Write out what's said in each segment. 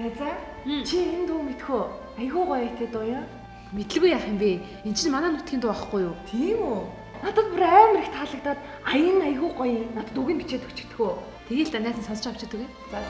За чи энэ дуу мэдхүү? Айгуу гоё ээ дуу яа. Мэдлгүй яах юм бэ? Энд чинь манай нутгийн дуу ахгүй юу? Тийм үү? Надад бүр амар их таалагдаад аян айгуу гоё. Надад үгийг бичээд өгчихдгөө. Тэгээл та найз нь сонсож авчид үгүй. За.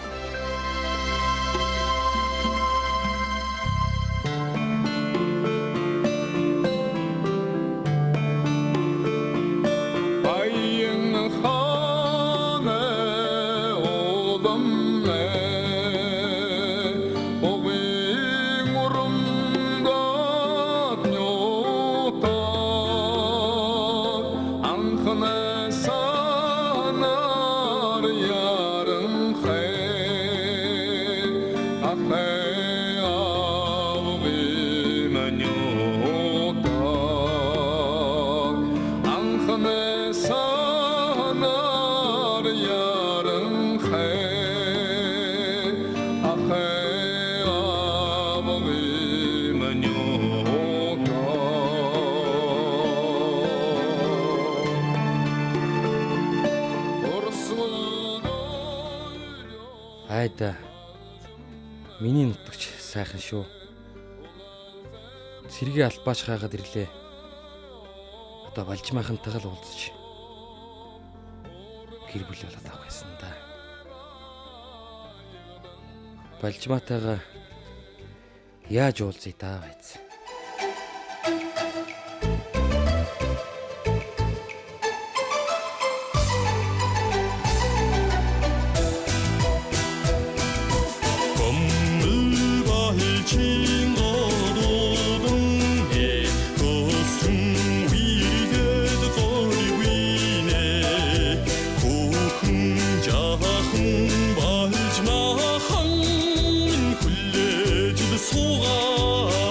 Айда. Миний нутагч сайхан шүү. Цэргийн албаач хаагаад ирлээ. Одоо Балжмаахантайгаа л уулзч. Гэр бүл болоод авах гэсэн да. Балжмаатайгаа яаж уулзъя та байц. Суугаа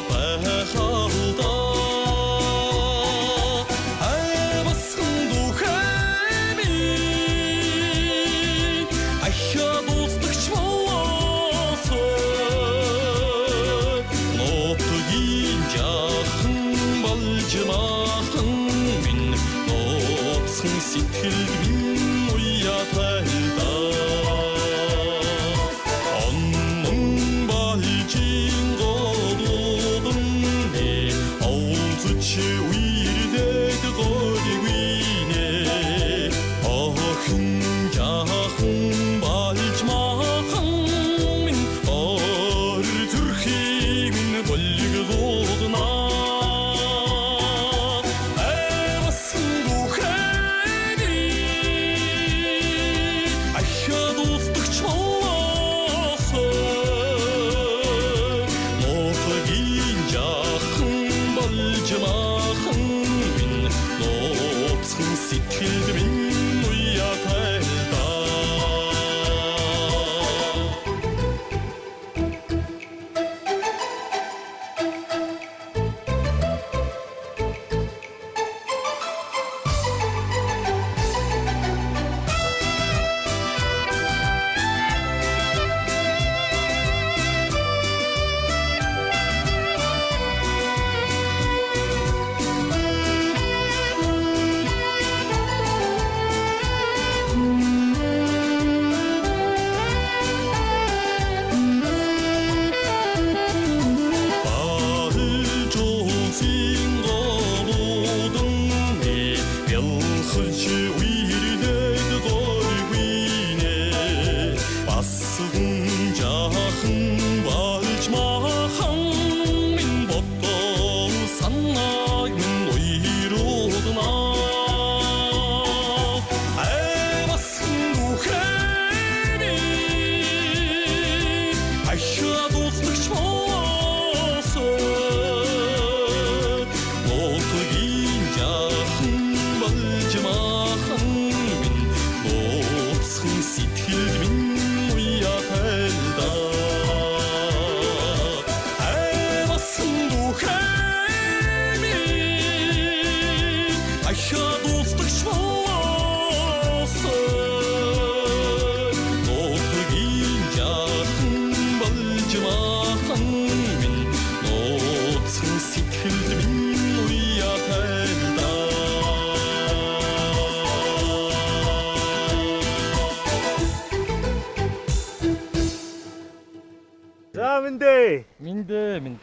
За мэндэ. Минь.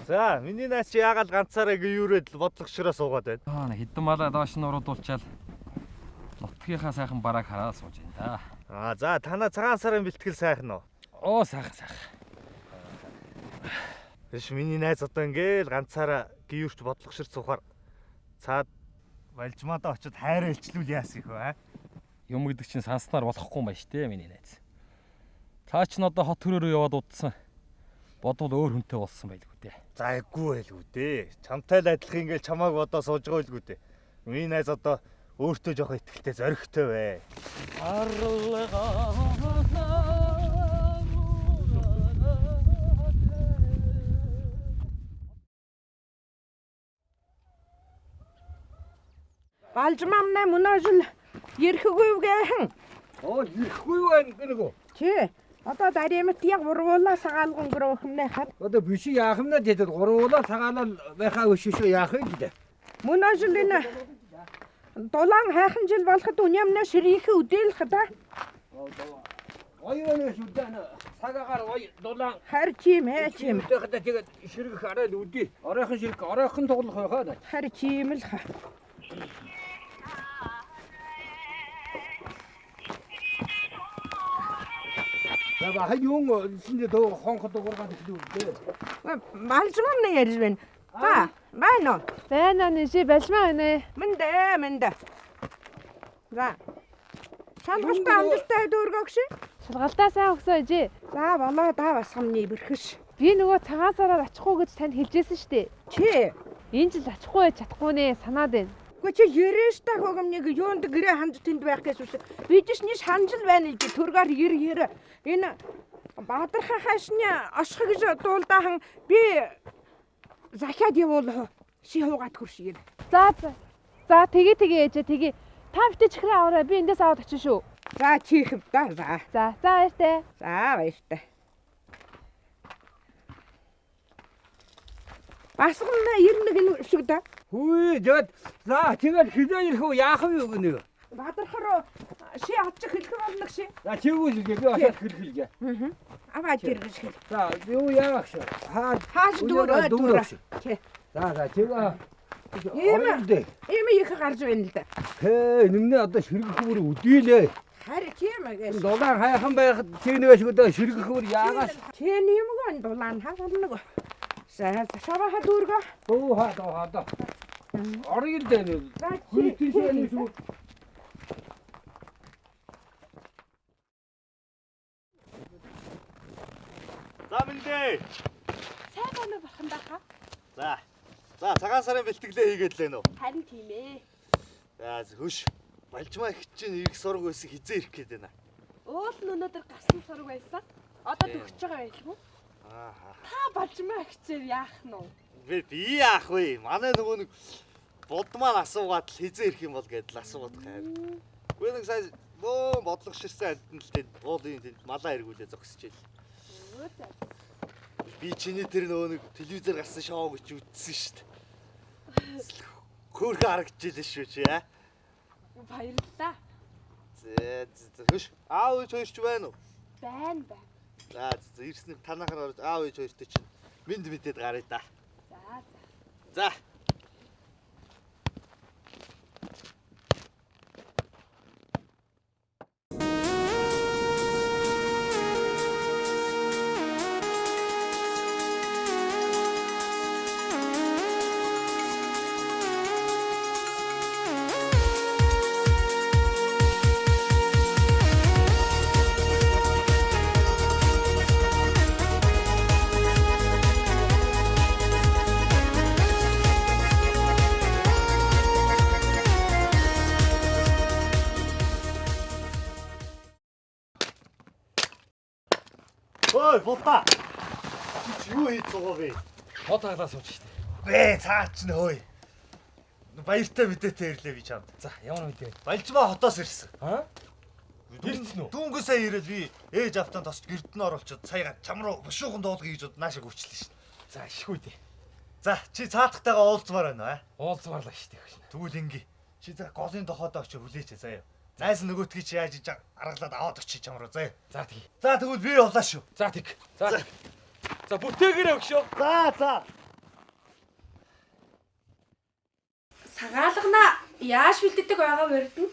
За миний найз чи яагаад ганцаараа гүйрээд бодлогочроо суугаад байна? Хэдэн малаа доош нь уруудуулчаал нутгийнхаа сайхан барааг хараад сууж байна да. За танаа цагаан сарын бэлтгэл сайхан уу? Оо сайхан. Биш миний найз одоо ингээл ганцаараа гүйрч бодлогочр суухаар цаад Балжмаадаа очиод хайраа илчлүүл яасан их вэ? Юм гэдэг чинь санснаар болохгүй юм байна штэ миний найз. Цаа ч н одоо хот төрөөрөө яваад удсан. Бодвол өөр хүнтэй болсон байлгүй дээ. За айгүй байлгүй дээ. Чамтай л адилхан ингээл чамааг бодоо сууж байгаа байлгүй дээ. Миний найз одоо өөртөө жоох ихтэй зоригтой бай. Балжмамнаа мөнөөжл ерхгүйвгэн. Ирэхгүй байна гэнэгүй. Чи одоо даримт яг ургуулаа сагаалган гөрөөхмнэ хад. Одоо биш яах юм нэ тэгээд гурвуулаа цагаалал байхаа өшөшөө яах вэ гэдэг. Мөнөөжл энэ дулаан хайхан жил болоход үнэмнэ ширийхэ үдээлх да. Оёоны шүдэн цагаагаар ой дулаан Хар чим хэ чим. тэгээд тэгээд ширгэх арай л үдээ. Оройхон ширэг оройхон тоглох байхаа. Хар чим л ха. За хаяун шинэ дөө хонход уургаад хэлүүлдэ. Балжмамнаа ярьж байна. За байна уу? Байна нэши балжмаа байна. Мэндэ. За. Шалгалтаа амжилттай дүүргөөш. Шалгалтаа сайн өгсөө ижи. За болоо да бас хамны бэрхэш. Би нөгөө цагаан сараар очихгүй гэж танд хэлжсэн штэ. Чи Энэ жил очихгүй чадахгүй нэ санаад байна. Гэхдээ чи ерөөстэй хогомныг юунд гэрээ ханд тэнд байх гэж биш. Би ч нэг шанжил байна гэж төргөр ер. Энэ Бадархан хашны осхо гэж дуулдаахан би захиад явуул ши хуугаад хөршигээр. За тэгээ ээжээ тэгээ. Та битээ чихрээ аваарай. Би эндээс аваад очих шүү. За чихв да. За баяртай. За баяртай. Басгана 91 шиг да. Хүй тэгээд за тэгээд хизээ ирэх үү яах вэ гэнэ. Бадархаар ши авчих хэлэх болно ши. За чигүүл би очоод хэлхэлгээ. Аваад иргэж хэл. За юу яах вэ? Хааш дүүрээ. За чигээ. Ийм их гарч байна л да. Нэмнэ одоо ширгэх бүр үдийлээ. Харин тийм ээ. Дулаан хайхан байхад чинээс одоо ширгэх бүр яагаас. Чи нэмгэн дулаан хавлаг. Саваа дүүргөө. Оо хаа. Оргил дээ. Хүйтэйшээ шүү. За мэндэ. Сайн байна уу бурхан байхаа? За цагаан сарын бэлтгэлээ хийгээд л байна уу? Харин тийм ээ. За хөш. Балжмаа их чинь ирэх сураг байсан хизээ ирэх гээд байна. Уул нь өнөөдөр гарсан сураг байсан. Одоо төгсөж байгаа байлгүй. Та балжмаа ихчээр яах нь уу? Би яах вэ? Манай нөгөө нэг бод маань асуугаад л хизээ ирэх юм бол гэдэл асуугаад хайр. Үгүй нэг сая бодлого ширсэн амтнд л тэнд уулын тэнд малаа эргүүлээ зогсож ийл. Би чиний тэр нөгөө нэг телевизээр гарсан шоуг чи үзсэн шүү дээ. Хөөрхөн харагдчихлээ шүү чи аа. Баярлалаа. Хөш. Аав ээж хоёрч байна уу? Байна. За ирсэн танахаар орж аав ээж хоёртой чинь мэд мэдээд гарыг да. За. Ой, болта. Чи юу хийж байгаа вэ? Хот хаглаа сууж штэ. Бэ, цаач нь хөөе. Баяртай мэдээтэй ирлээ би чамд. За ямар мэдээ. Балжмаа хотоос ирсэн. Ирсэн үү? Дүүнгээ сая ирээд би ээж автан тосч гэрдэн оруулчаад сая чам руу бушуухан дуулгыг хийж нааша гүйчлээ шин. За ишгүй дээ. За чи цаатахтайгаа уулзмаар байна аа. Уулзмарлаа штэ. Тэгвэл ингээ. Чи за голын дохоодоо очиж хүлээч заяа. Зайсан нөгөөтгий чи яаж иж аргалаад аваад очиж чам руу заа. За тий. За тэгвэл би явлаа шүү. За тэг. За. За бүтээгээрээ өгшөө. За. Сагаалгана яаж бэлддэг байгаа мөрдөн?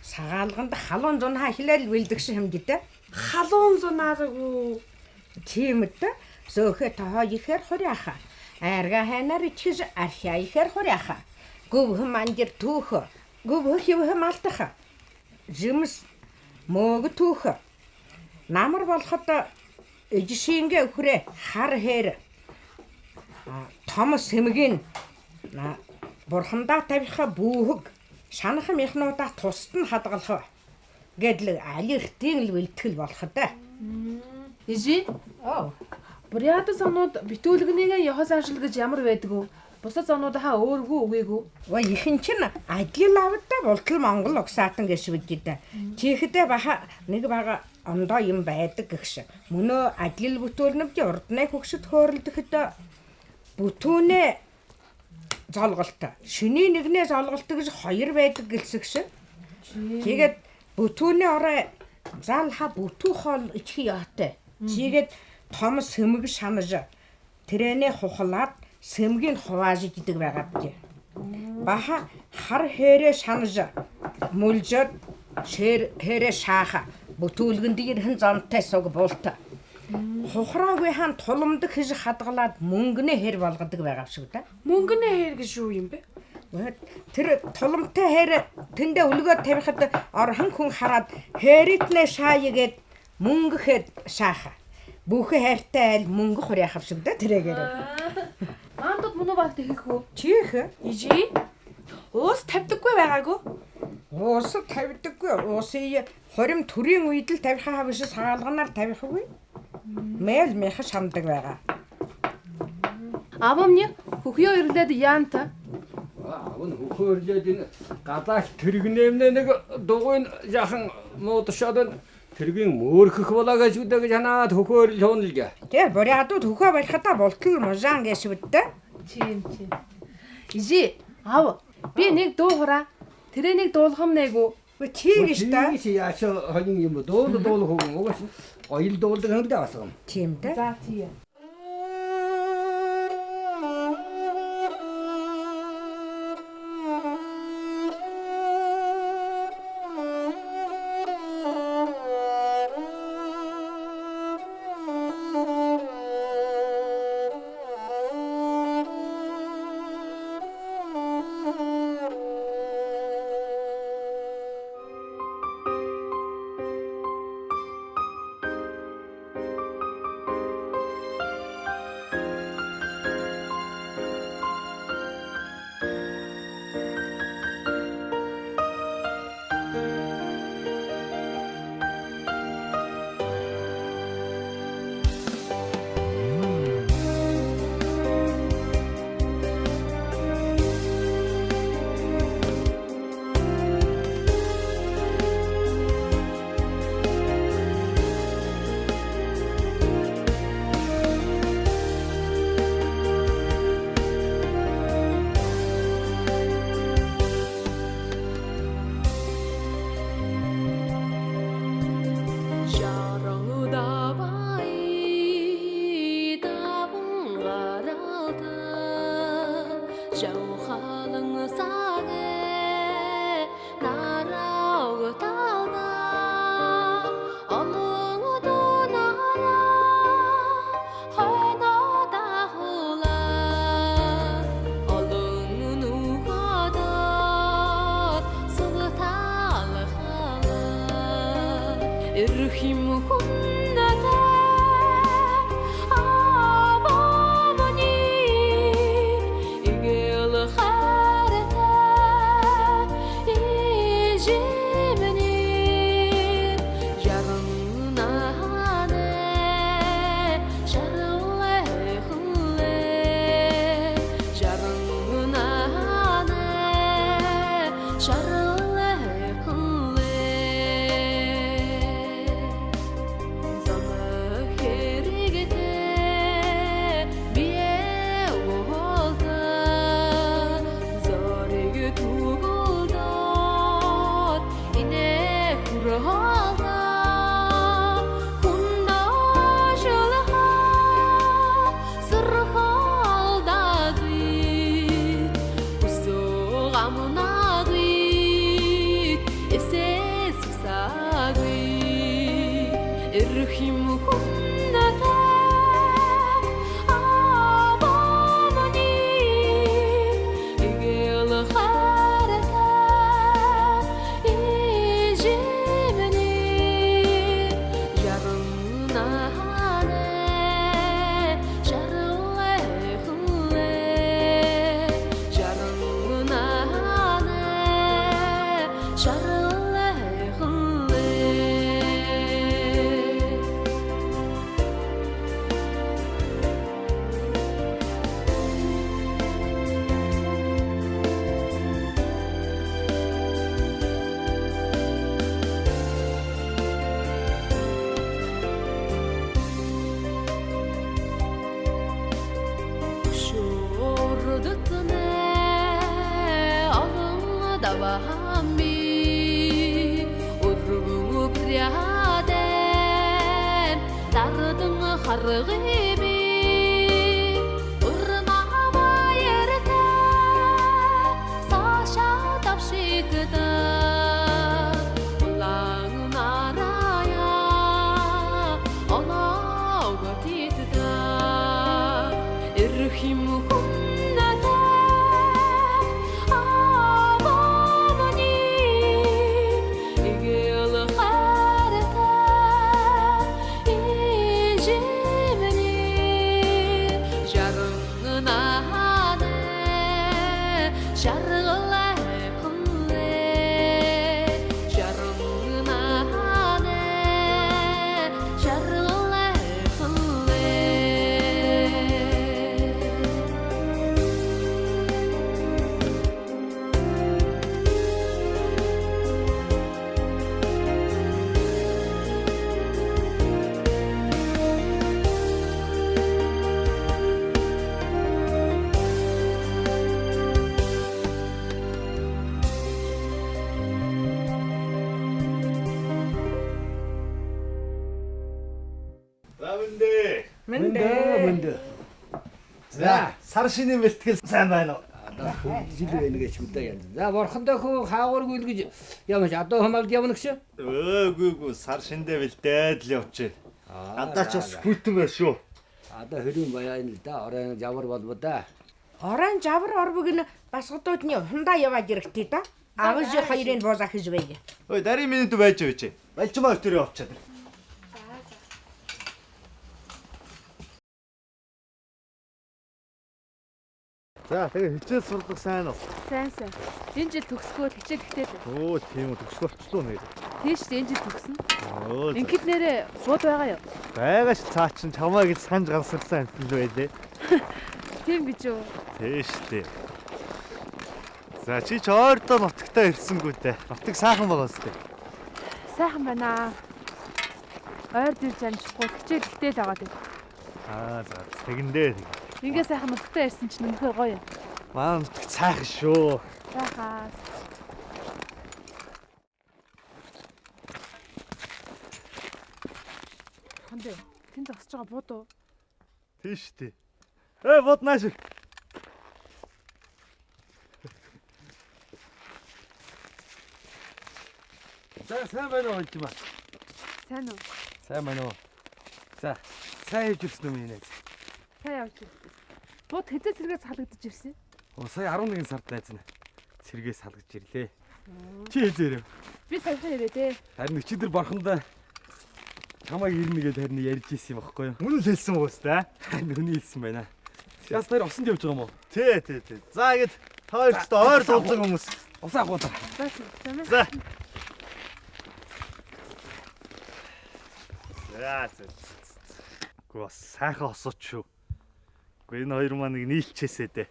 Сагаалганд халуун зунаа хилээл бэлдэгшин хэмжтэй. Халуун зунааргүй. Тийм үү? Сөөхө тоо ихээр хуряаха. Арга ханаар ичиж архиа ихээр хуряаха. Гүвх манжир түүх. Гүвх хөвх малтах. Жимс мөг түүх. Намар болоход ижшингээ өхрээ хар хээр. Том сэмгийн бурхандаа тавиха бүүхэг шанахан мяхнуудаа тусад нь хадгалах гэдэл алиртийн л бэлтгэл болох да. Ижи? Буряд зонууд битүүлгнийг яхас аншил гэж ямар байдаг вэ? Бусад зонуудаа өөргөө үгээгүй. Ва ихэн чинь ажил авдаа болтол Монгол угсаатан гэж үгдээ. Чихдээ баха нэг бага ондоо юм байдаг гэх. Мөнөө ажил бүтүүлнэвч урднаа хөгшөд хөөрөлдөхэд бүтүүнээ золголт. Шүний нэгнээ золголт гэж хоёр байдаг гэлсэгш. Тэгээд бүтүүнээ орой залха бүтүү хоол ичхи яатай. Чигээд том сэмэг шанаж тэрэнэ хухлаад сэмгийг хувааж идэг байгаа бий. Баха хар хэрэ шанаж мүлжөд шэр хэрэ шааха бүтүүлгэнд ирхэн зонтой суг булта. Хухраагүй хаан туламдаг хийж хадгалаад мөнгөнэ хэр болгодог байгаа шүү да. Мөнгөнэ хэр гэж юу юм бэ? Тэр туламтай хэр тэндээ өлгөө тавихад орхон хүн хараад хэрэтнэ шааягээд мөнгө хэд шааха. Бүхэ хайртай айл мөнгө хуряах авшиг да тэрэгээр. Маандууд мөнөө багт хийх үү? Чих. Ижи? Уус тавьдаггүй байгаагүй. Уус тавьдаггүй. Уусыг хорим төрийн үед л тавихаа биш саалганаар тавихгүй. Мэл мэх шамдаг байгаа. Авамны хөхөө ирлээд яанта. Аван хөхөөрлээд энэ гадаах тэрэгнэмнэ нэг дугуйн яхан муудшаад тэргийн мөөрхөх болоо гэж үдэ гэж ханаад хөхөөрл хуунлгаа. Тэ бурядууд хөхөө барихтаа болтол можаан гэж үдэ. Тийм. Ижи, ав. Би нэг дуу хураа. Тэрэ нэг дуулгам нээгүү. Чи гэж та. Чи яашаа хонин юм дуулах уу угаас ойл дуулдаг хангадаа басгам. Тийм дээ. За тий. Мөндө. За, сар шинийн бэлтгэл сайн байна уу? Жил байна гэж хүлээ яа. За борхондоо хөө хаагуургүй л гэж ямаш одоо хамаалд явна гэж. Өөгүй сар шиндээ бэлдээд л явчих. Надаа ч бас бүтэн байна шүү. Одоо хөрийн баяа юм л да. Орон жавар болбоо да. Орон жавар орбог нь бас одоодны хундаа яваад ирэхтэй да. Агаж хоёрыг бузаах гэж байг. Ой, дарийн минут байж байж. Балжмаа өтөрөө авчаад. За, тэгээ хичээл сурдаг сайн уу? Сайн. Энэ жил төгсгөө хичээл ихтэй л. Оо, тийм үү, төгсгөлчлөө нэр. Тийш энэ жил төгснө. Оо. Ингээд нэрээ бууд байгаа юу? Байгаа ш цаа чин чамаа гэж санаж гансарсан амтл байлээ. Тийм гэж үү? Тийш тий. За чи ч ойрдоо нутагтаа ирсэнгүү дээ. Нутаг сайхан байгаа үстэй. Сайхан байна. Ойр дэрж амжихгүй хичээл ихтэй л байгаа тийм. За тэгэндээ. Ингээ сайхан нутагтаа ирсэн чинь нөхөр гоё. Маа нутаг сайхан шүү. Сайхан. Хандэ, тэнд зогсож байгаа бууд уу? Тийш тий. Бод нааш. За сайн байна уу юм ба? Сайн уу? Сайн байна уу? За, сайн хийж ирсэн юм нэ. Сайн явж байна. Бууд хэдэн сэргээс халагдаж ирсэн? Сая 11 сард найз нь сэргээс салгаж ирлээ. Чи хэлээрэй. Би саяхан ирээ дээ. Харин өчигдөр борхондоо чамайг ирнэ гэдээ харин ярьж ирсэн юм баггүй юу? Мөн л хэлсэн уу өстэй? Харин хүний хэлсэн байна. Яс дээр усанд явж байгаа юм уу? Тий. За ингэж хоёрт ойр дуулдаг хүмүүс. Усаа авах уу? За. Гоо сайхан осооч шүү. Гэхдээ энэ хоёр маань нэг нийлчээсээ дээ.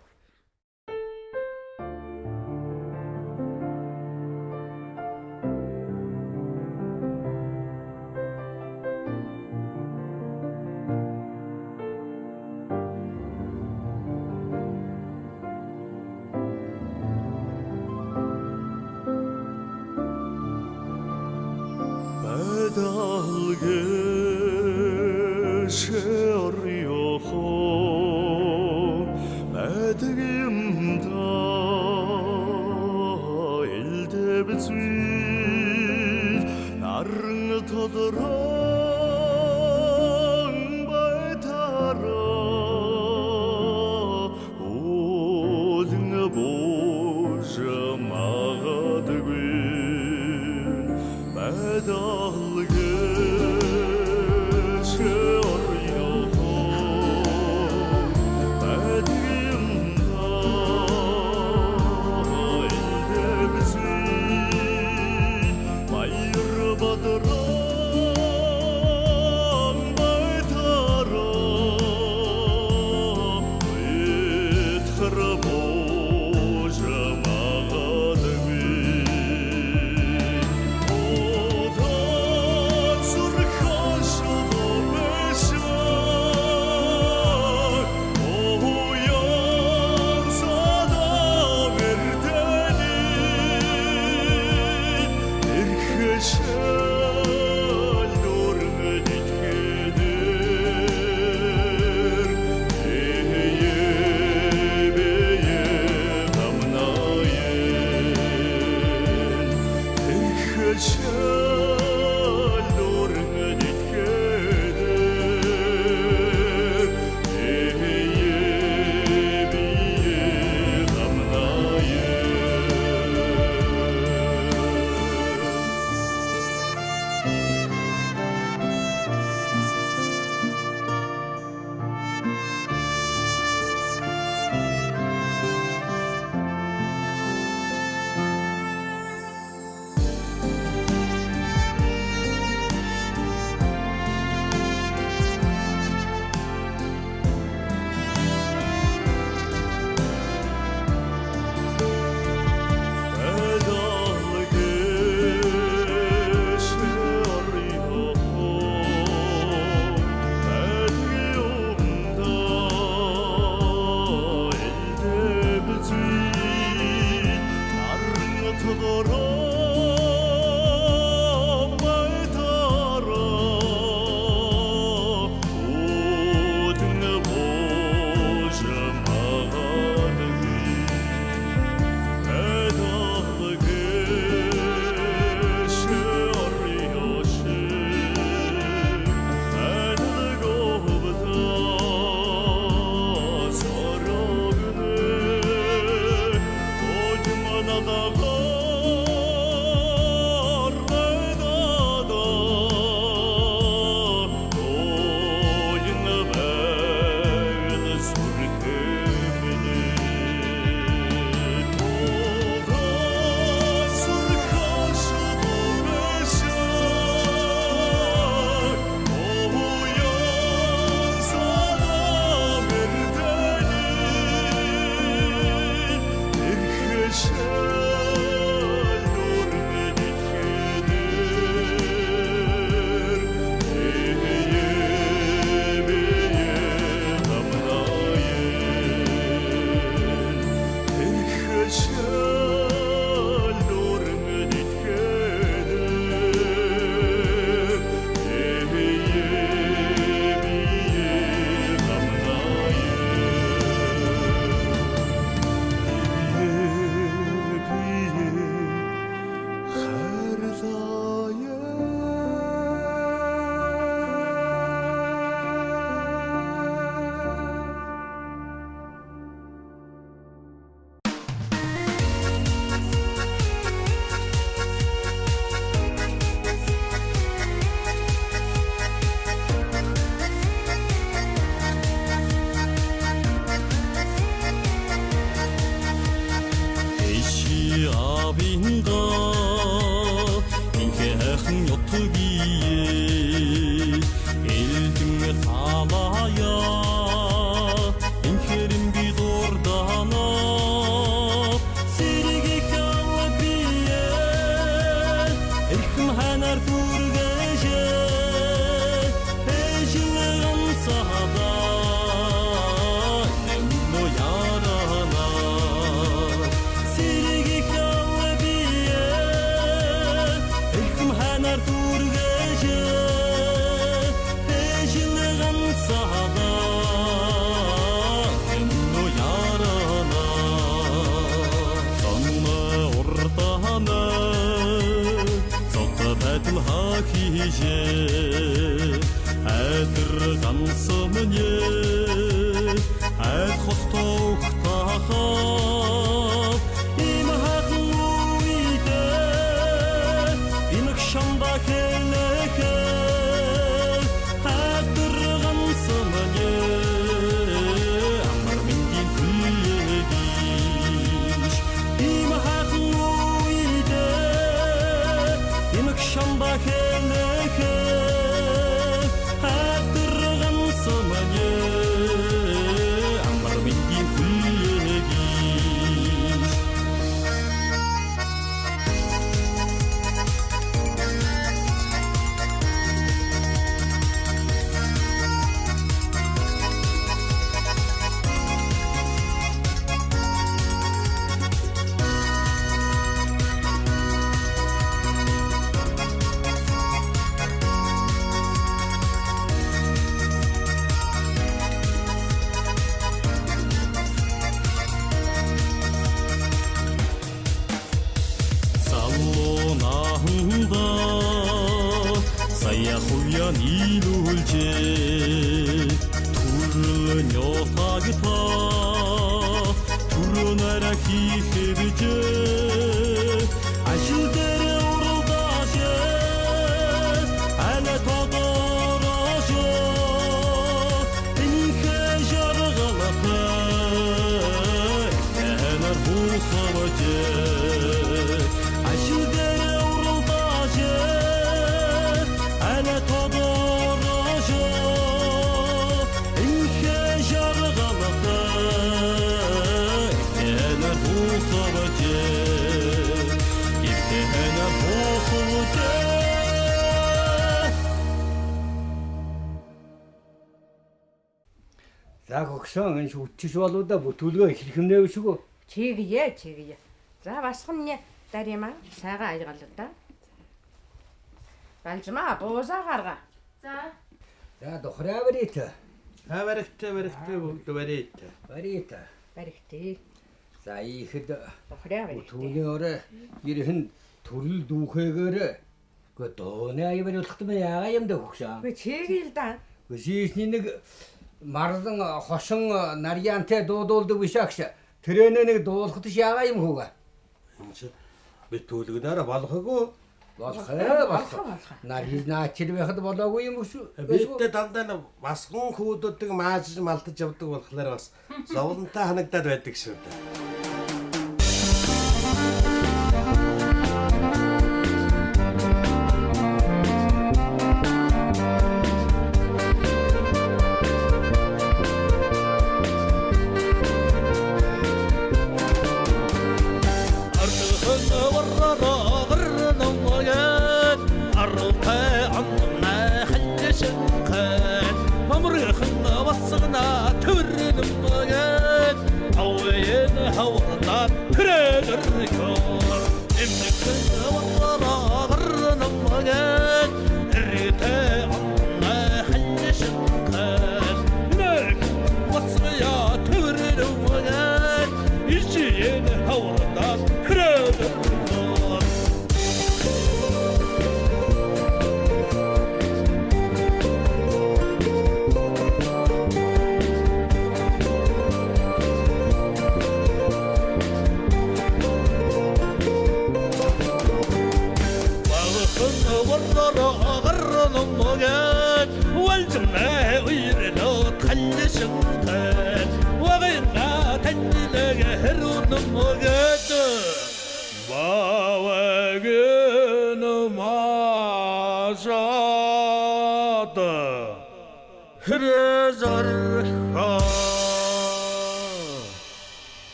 Hãy subscribe Айлхаа хийжээ айдрган сумне айл хотох тахаа им хатуиде имх шамба хэлэхэ айдрган сумне амар миндин хүлээдиш им хатуиде имх шамба хэлэхэ айдрган сумне амар миндин хүлээдиш салонахында сая хуя нийлүүлжээ түрлэн ётагта түрөнөр хийхэржээ ажил дээр уралдаашээ ана тодорожоо инхэ жаргалахаа энэр хухавжээ За гогсон энэ шүтчиш болоодаа бүтүүлгээ ихрэх юм нэ шүү. Чигээ. За басхын дарима сайгаа ажигалаа. Балжма бооза гарга. За. За дохраа барит. Баригтай барит. Баригтэй. За ихэд Дохраа баригтэй. бүтүүлгийн орой ирхэн төрөл дүүхээгээр гэ дооны аяар болохт мэ яага юм дэ гогсон. Гэ чигээ л да. Гүшийсний нэг мардан хошин нарьянтай дуудуулдаг биш агш. Тэрэнэ нэг дуулахт яага юм хөөга. Битүүлгнээр болохгүй. Болох. Болох. Нарийнаач байхад болоогүй юм шүү. Бидтэй дандаа масган хүүдүүдийг мааж малтаж явдаг болохоор бас зовлонтой ханагдаад байдаг шүү дээ.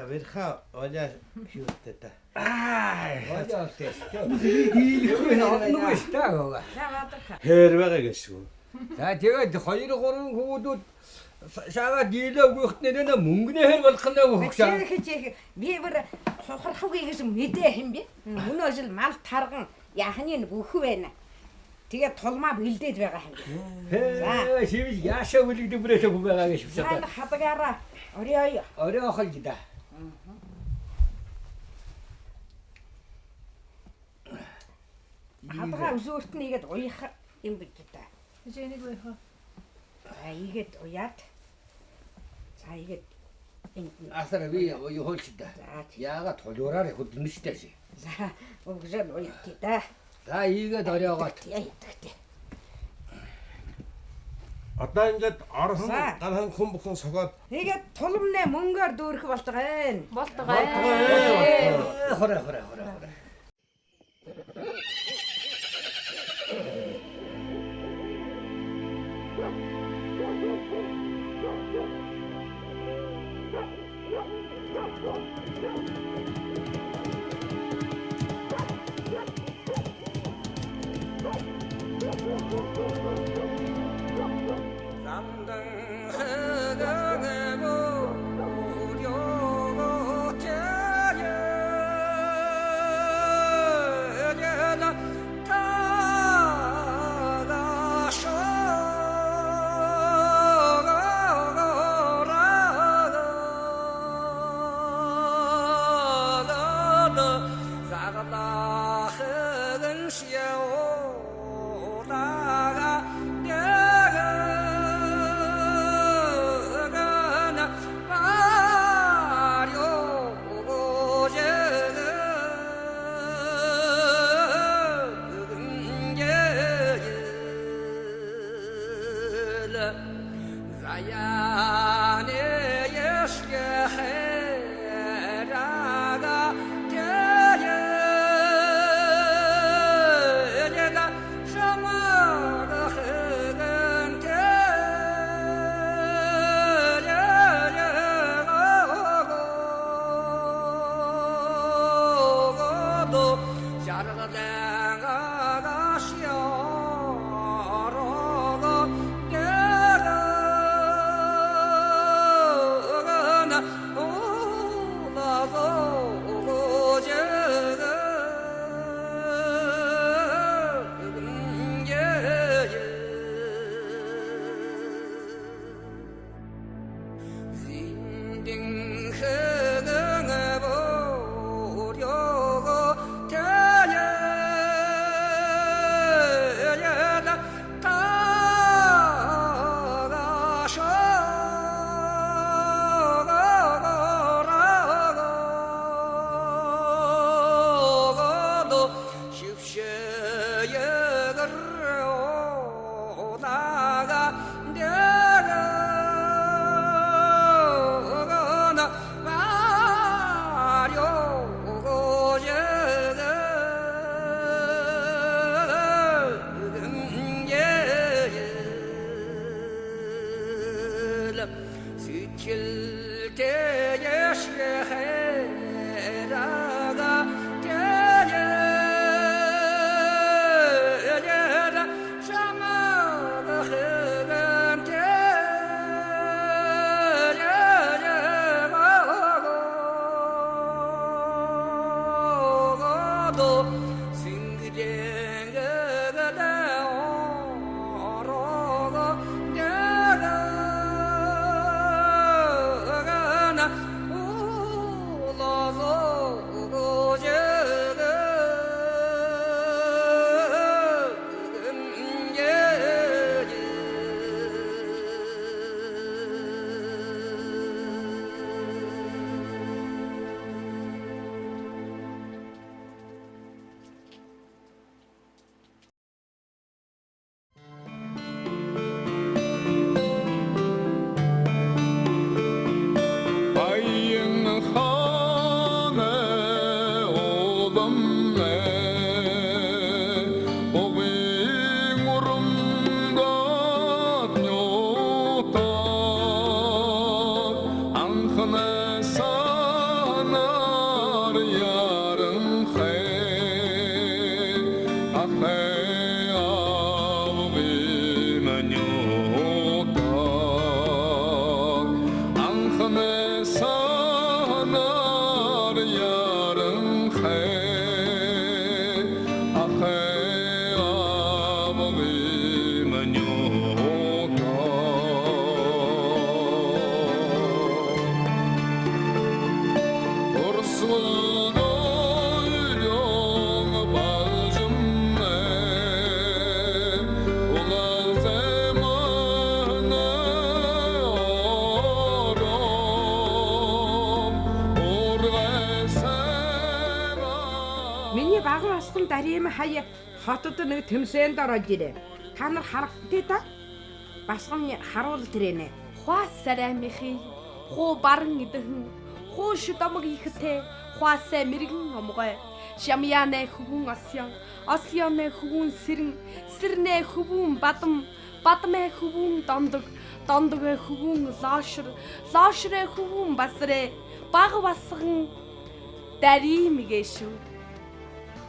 Верха оля пьютета. Оля тест. Дийлэхгүй нэг стаага. Хэрвэгээ гэшгүй. За тэгээд 2 3 хүүхдүүд шаага дийлээгүйхт нэрнэ мөнгөнэ хэр болох нь хөгшөө. Би бүр хохорхогийг гэж мэдээ хэм бэ? Өнөө жил мал тарган яханы нэг өхөө байна. Тэгээд тулмаа бэлдээд байгаа юм. За шивж яашаа үлэгдэг бүрээтэй хүн байгаа гэж За шившээ. хадагаараа орой. Орой охол гидэ. Хадгаа өсөөрт нь игээд уяах юм бич та. Ээж энийг уу яах вэ? За игээд уяад. За игээд энд нь. Асар би юуholчда. Яагаад толиураар хөдөлнө штэ. За өгжөө уяах тий да. За ийгээд оройгоот. Яа ядагтэй. Одоо ингээд орхон ганхан хүн бүхэн согоод Тэгээд тулмнэ мөнгөөр дүүрэх болтгоо. Болтгоо. Хорой. Миний баг басхан дарим хаяа хотод нэг төмсөнд ороод ирээ. Та нар харагдтыг та? Басхан харуул тэрэнэ. Хуасарай михи. Хуу баран идэхэн. Хуу шүдамг ихтэй. Хуасаа мэрэгэн омгой. Шамьянэ хөвүн асян. Асянэ хөвүн сэрэн. Сэрнэ хөвүн бадам. Бадмэ хөвүн дондог. Дондогэ хөвүн лошр. Лошрэ хөвүн басрэ. Баг басхан даримигэ шүү.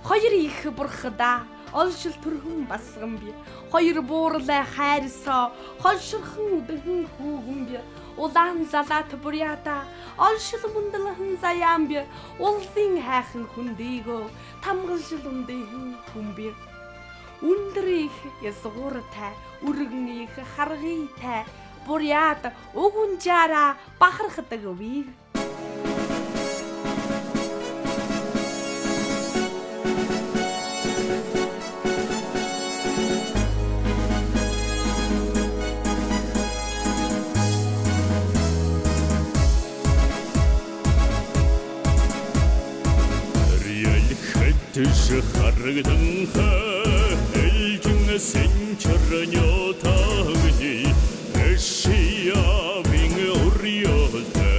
Хоёр их бурхада олшил төрхөн басган би. Хоёр буурлаа хайрсаа холширхан үдхэн хүүгэн би. Улаан залаат бурята олшил мундлахын заяам би. Улсын хайхан хүндийгөө тамгалшил үндэхэн хүн би. Үндрих ясгууртай үргэн их харгыйтай бурята өгүн жара бахархдаг би. Түш харагдан хэлжин сэнчэрнё тагни эшиявин урьёлта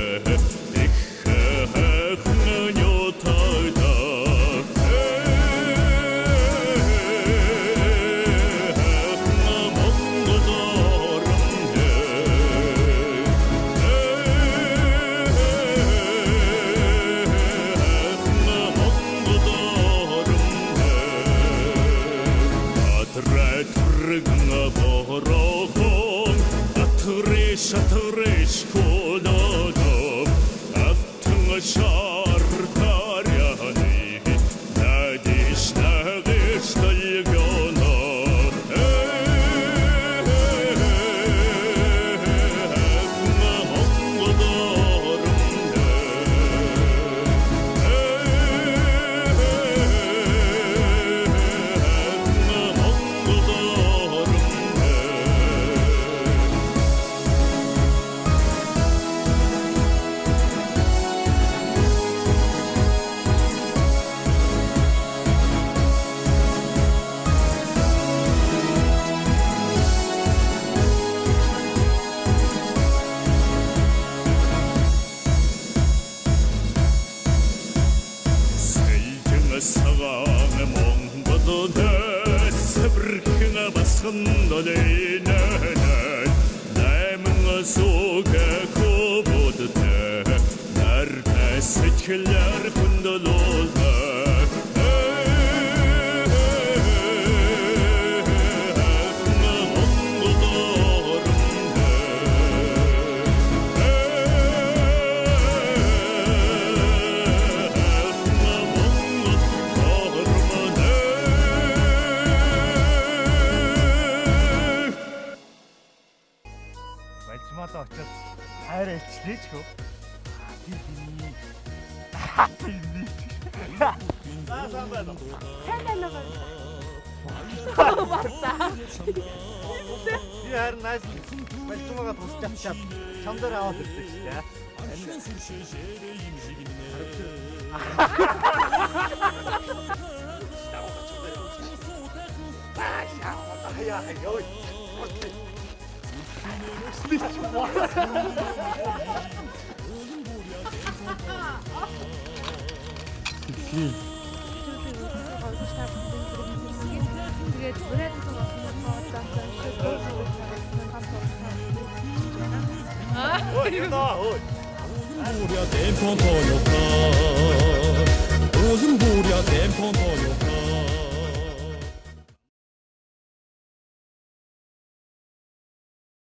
их хахнё тагда Шатрыш кододом, автон шартаряны, надежь на гыштальгёно. Seçkiler kundal olmak Балжмаадаа очиод хайр илчлээч хөө. Би харин найс балжмаагаа тусчаад чамдаар аваад ирсэн шүү дээ. Буря темпон тоёта. Озын буря темпон тоёта.